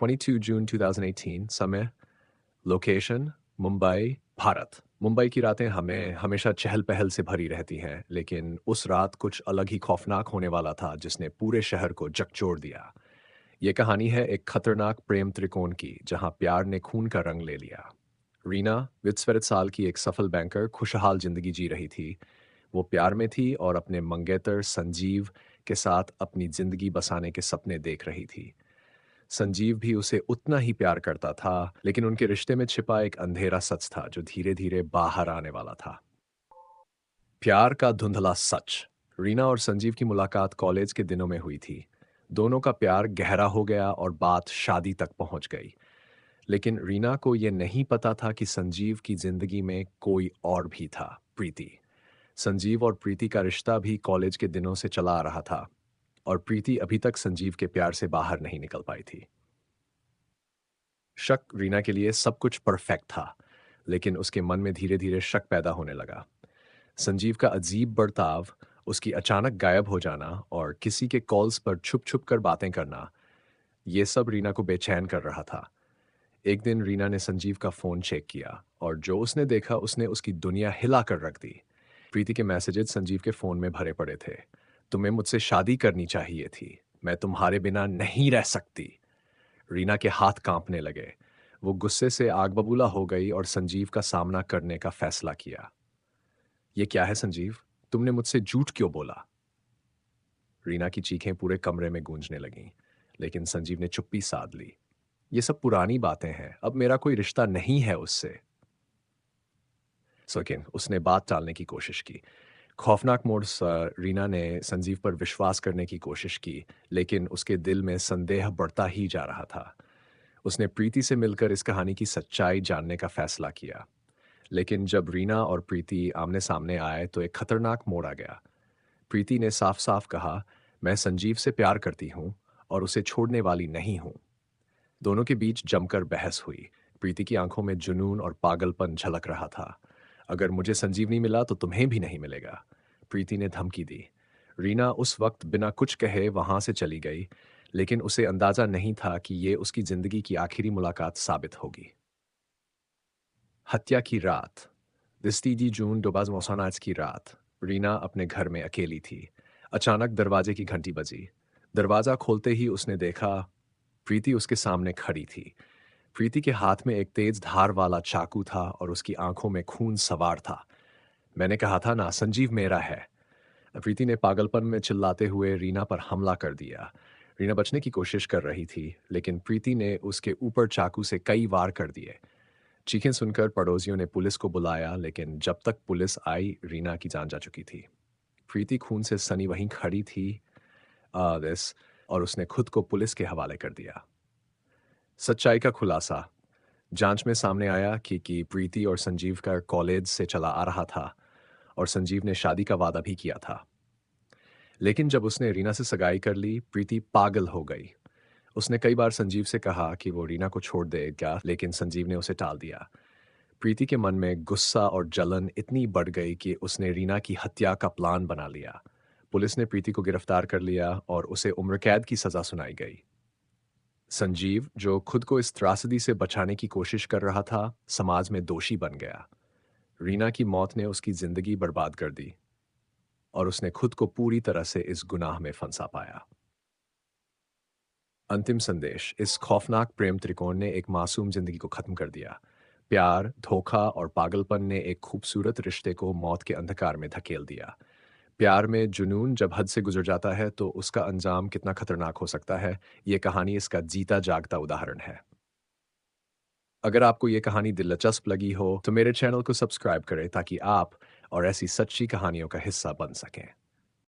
22 जून 2018 समय लोकेशन मुंबई भारत। मुंबई की रातें हमें हमेशा चहल-पहल से भरी रहती हैं, लेकिन उस रात कुछ अलग ही खौफनाक होने वाला था जिसने पूरे शहर को झकझोर दिया। ये कहानी है एक खतरनाक प्रेम त्रिकोण की जहां प्यार ने खून का रंग ले लिया। रीना 20 साल की एक सफल बैंकर खुशहाल जिंदगी जी रही थी। वो प्यार में थी और अपने मंगेतर संजीव के साथ अपनी जिंदगी बसाने के सपने देख रही थी। संजीव भी उसे उतना ही प्यार करता था, लेकिन उनके रिश्ते में छिपा एक अंधेरा सच था जो धीरे-धीरे बाहर आने वाला था। प्यार का धुंधला सच। रीना और संजीव की मुलाकात कॉलेज के दिनों में हुई थी। दोनों का प्यार गहरा हो गया और बात शादी तक पहुंच गई। लेकिन रीना को यह नहीं पता था कि संजीव की जिंदगी में कोई और भी था, प्रीति। संजीव और प्रीति का रिश्ता भी कॉलेज के दिनों से चला आ रहा था और प्रीति अभी तक संजीव के प्यार से बाहर नहीं निकल पाई थी। शक रीना के लिए सब कुछ परफेक्ट था, लेकिन उसके मन में धीरे-धीरे शक पैदा होने लगा। संजीव का अजीब बर्ताव, उसकी अचानक गायब हो जाना और किसी के कॉल्स पर छुप-छुप कर बातें करना, ये सब रीना को बेचैन कर रहा था। एक दिन रीना ने संजीव का फ़ोन चेक किया और जो उसने देखा उसने उसकी दुनिया हिला कर रख दी। प्रीति के मैसेजेस संजीव के फ़ोन में भरे पड़े थे। तुम्हें मुझसे शादी करनी चाहिए थी। मैं तुम्हारे बिना नहीं रह सकती। रीना के हाथ कांपने लगे। वो गुस्से से आग बबूला हो गई और संजीव का सामना करने का फैसला किया। ये क्या है संजीव? तुमने मुझसे झूठ क्यों बोला? रीना की चीखें पूरे कमरे में गूंजने लगीं, लेकिन संजीव ने चुप्पी साध ली। ये सब पुरानी बातें हैं, अब मेरा कोई रिश्ता नहीं है उससे। लेकिन उसने बात टालने की कोशिश की। खौफनाक मोड़ रीना ने संजीव पर विश्वास करने की कोशिश की, लेकिन उसके दिल में संदेह बढ़ता ही जा रहा था। उसने प्रीति से मिलकर इस कहानी की सच्चाई जानने का फैसला किया। लेकिन जब रीना और प्रीति आमने-सामने आए तो एक खतरनाक मोड़ आ गया। प्रीति ने साफ-साफ कहा, मैं संजीव से प्यार करती हूँ और उसे छोड़ने वाली नहीं हूँ। दोनों के बीच जमकर बहस हुई। प्रीति की आंखों में जुनून और पागलपन झलक रहा था। अगर मुझे संजीव नहीं मिला तो तुम्हें भी नहीं मिलेगा, प्रीति ने धमकी दी। रीना उस वक्त बिना कुछ कहे वहां से चली गई, लेकिन उसे अंदाजा नहीं था कि ये उसकी जिंदगी की आखिरी मुलाकात साबित होगी। हत्या की रात। 23 जून 2019 की रात। रीना अपने घर में अकेली थी। अचानक दरवाजे की घंटी बजी। दरवाजा खोलते ही उसने देखा, प्रीति उसके सामने खड़ी थी। प्रीति के हाथ में एक तेज धार वाला चाकू था और उसकी आंखों में खून सवार था। मैंने कहा था ना, संजीव मेरा है। प्रीति ने पागलपन में चिल्लाते हुए रीना पर हमला कर दिया। रीना बचने की कोशिश कर रही थी, लेकिन प्रीति ने उसके ऊपर चाकू से कई वार कर दिए। चीखें सुनकर पड़ोसियों ने पुलिस को बुलाया, लेकिन जब तक पुलिस आई, रीना की जान जा चुकी थी। प्रीति खून से सनी वहीं खड़ी थी, दिस और उसने खुद को पुलिस के हवाले कर दिया। सच्चाई का खुलासा। जांच में सामने आया कि प्रीति और संजीव का कॉलेज से चला आ रहा था और संजीव ने शादी का वादा भी किया था। लेकिन जब उसने रीना से सगाई कर ली, प्रीति पागल हो गई। उसने कई बार संजीव से कहा कि वो रीना को छोड़ देगा, लेकिन संजीव ने उसे टाल दिया। प्रीति के मन में गुस्सा और जलन इतनी बढ़ गई कि उसने रीना की हत्या का प्लान बना लिया। पुलिस ने प्रीति को गिरफ्तार कर लिया और उसे उम्र कैद की सजा सुनाई गई। संजीव, जो खुद को इस त्रासदी से बचाने की कोशिश कर रहा था, समाज में दोषी बन गया। रीना की मौत ने उसकी जिंदगी बर्बाद कर दी और उसने खुद को पूरी तरह से इस गुनाह में फंसा पाया। अंतिम संदेश। इस खौफनाक प्रेम त्रिकोण ने एक मासूम जिंदगी को खत्म कर दिया। प्यार, धोखा और पागलपन ने एक खूबसूरत रिश्ते को मौत के अंधकार में धकेल दिया। प्यार में जुनून जब हद से गुजर जाता है तो उसका अंजाम कितना खतरनाक हो सकता है, ये कहानी इसका जीता जागता उदाहरण है। अगर आपको ये कहानी दिलचस्प लगी हो तो मेरे चैनल को सब्सक्राइब करें ताकि आप और ऐसी सच्ची कहानियों का हिस्सा बन सकें।